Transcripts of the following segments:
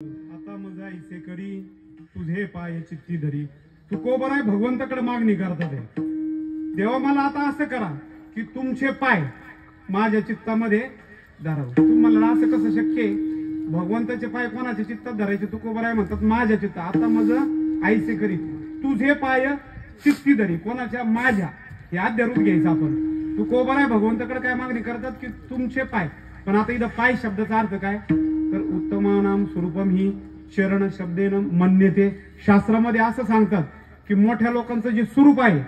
आता मजा ऐसे करी तुझे पाय चित्ती धरी. तू कोबर आहे भगवंताकडे मागणी करतात आहे. देवा मला आता असं करा की तुमचे पाय माझ्या चित्तामध्ये धराव. तुम्हाला असं कसं शक्य आहे? भगवंताचे पाय कोणाच्या चित्तात धरायचे? तू कोबर आहे म्हणतात माझ्या चित्तात. आता मज ऐसे करी तुझे पाय चित्ती धरी. कोणाच्या? माझ्या. हे आद्य रूप घ्यायचं आपण. तू कोबर आहे भगवंताकडे काय मागणी करतात की तुमचे पाय. पण आता इथं पाय शब्दाचा अर्थ काय? तर उत्तमानाम स्वरूपम ही चरण शब्देन मन्यते. शास्त्रामध्ये असं सांगतात की मोठ्या लोकांचं जे स्वरूप आहे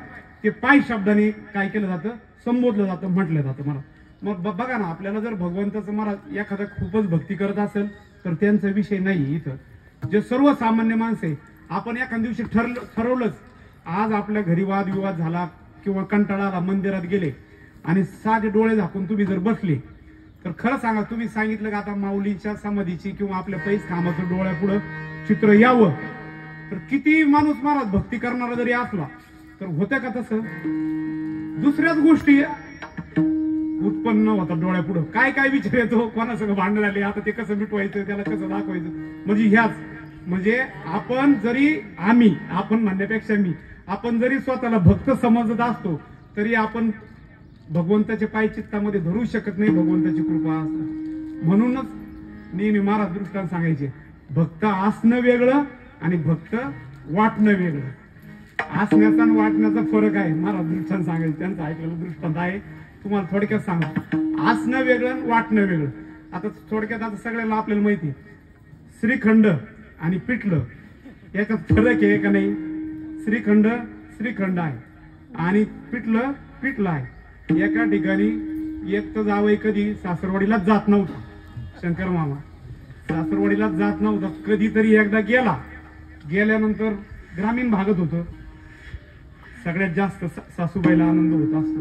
ते पाय शब्दाने काय केलं जातं? संबोधलं जातं, म्हटलं जातं. मला मग बघा ना, आपल्याला जर भगवंताचं मला एखादा खूपच भक्ती करत असेल तर त्यांचा विषय नाही इथं. जे सर्वसामान्य माणसं आहे, आपण एखाद्या दिवशी ठरवलंच आज आपल्या घरी वादविवाद झाला किंवा कंटाळा आला, मंदिरात गेले आणि साधे डोळे झाकून तुम्ही जर बसले तर खरं सांगा, तुम्ही सांगितलं का आता माऊलीच्या समाधीची किंवा आपल्या पैस खांबाचं डोळ्यापुढं चित्र यावं तर किती माणूस महाराज भक्ती करणारा जरी असला तर होतं का तसं? दुसऱ्याच गोष्टी उत्पन्न होतात डोळ्यापुढं. काय काय विचार येतो, कोणासंग भांडण झाले, आता ते कसं मिटवायचं, त्याला कसं दाखवायचं. म्हणजे ह्याच म्हणजे आपण जरी आपण म्हणण्यापेक्षा आपण जरी स्वतःला भक्त समजत असतो तरी आपण भगवंताचे पाय चित्तामध्ये धरू शकत नाही. भगवंताची कृपा असते. म्हणूनच नेहमी महाराज दृष्टांत सांगायचे, भक्त असणं वेगळं आणि भक्त वाटणं वेगळं. असण्याचा आणि वाटण्याचा फरक आहे. महाराज दृष्टांत सांगायचे, त्यांचं ऐकलेलं दृष्टांत आहे. तुम्हाला थोडक्यात सांगा, असणं वेगळं आणि वाटणं वेगळं. आता थोडक्यात आता सगळ्यांना आपल्याला माहिती आहे, श्रीखंड आणि पिठलं याच्यात फरक आहे का नाही? श्रीखंड श्रीखंड आहे आणि पिठलं पिठलं आहे. एका ठिकाणी एक तर जावई कधी सासरवाडीलाच जात नव्हता. शंकर मामा सासरवाडीलाच जात नव्हता. कधीतरी एकदा गेल्यानंतर ग्रामीण भागात होतं. सगळ्यात जास्त सासूबाईला आनंद होत असतो,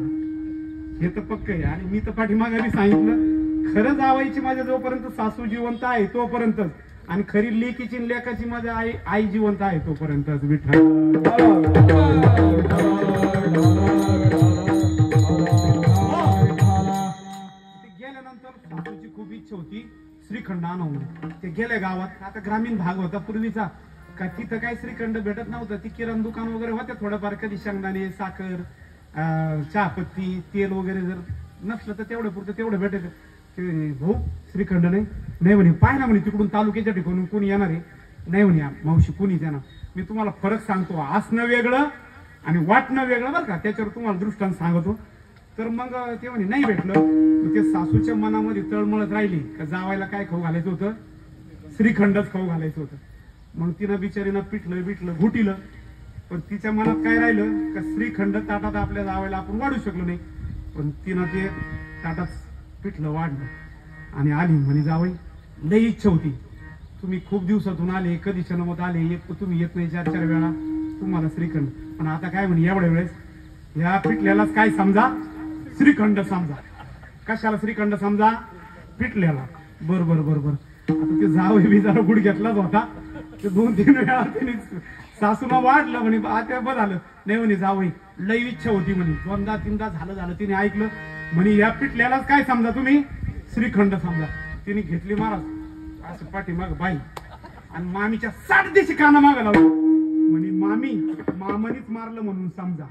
हे तर पक्क आहे. आणि मी तर पाठीमागे सांगितलं, खरं जावायची माझ्या जोपर्यंत सासू जिवंत आहे तोपर्यंतच, आणि खरी लेकीची लेकाची माझ्या आई जिवंत आहे तोपर्यंतच. विठ्ठल गेल्यानंतर सासूची खूप इच्छा होती श्रीखंड आणून. ते गेले गावात. आता ग्रामीण भाग होता पूर्वीचा, का तिथं काय श्रीखंड भेटत नव्हतं. ती किराणा दुकान वगैरे होते थोडंफार, कधी शेंगदाणे, साखर, चहापत्ती, तेल वगैरे जर नसलं तर तेवढं पुरतं तेवढं भेटायचं. भाऊ श्रीखंड नाही म्हणे. पाय ना म्हणे तिकडून तालुक्याच्या ठिकाणून कोणी येणार आहे? नाही म्हणे मावशी कोणीच येणार. मी तुम्हाला फरक सांगतो, असणं वेगळं आणि वाटणं वेगळं बरं का. त्याच्यावर तुम्हाला दृष्टांत सांगतो. तर मग ते म्हणे नाही भेटलं. ते सासूच्या मनामध्ये तळमळत राहिली का जावायला काय खाऊ घालायचं होतं? श्रीखंडच खाऊ घालायचं होतं. मग तिनं बिचारीनं पिठलं घुटीलं. पण तिच्या मनात काय राहिलं का श्रीखंड ताटात आपल्या जावायला आपण वाढू शकलो नाही. पण तिनं ते ताटात पिठलं वाढलं आणि आली म्हणे, जावई लई इच्छा होती, तुम्ही खूप दिवसातून आले, कधी क्षणमत आले, एक तुम्ही येत नाही 4-4 वेळा, तुम्हाला श्रीखंड. पण आता काय म्हणे, एवढ्या वेळेस ह्या पिठल्यालाच काय समजा? श्रीखंड समजा. कशाला श्रीखंड समजा? पिठल्याला. बरोबर. आता ते जावई बी जरा गुड घेतलाच होता. ते 2-3 वेळा तिने सासूला वाढलं म्हणे, आता बरं झालं. नाही म्हणे जावई लई इच्छा होती म्हणे. 2दा-3दा झालं तिने ऐकलं म्हणे, या पिठल्यालाच काय समजा तुम्ही? श्रीखंड समजा. तिने घेतली महाराज असं पाठीमाग बाई आणि मामीच्या 60 दिशी काना माग लावली म्हणे, मामीनीच मारलं म्हणून समजा.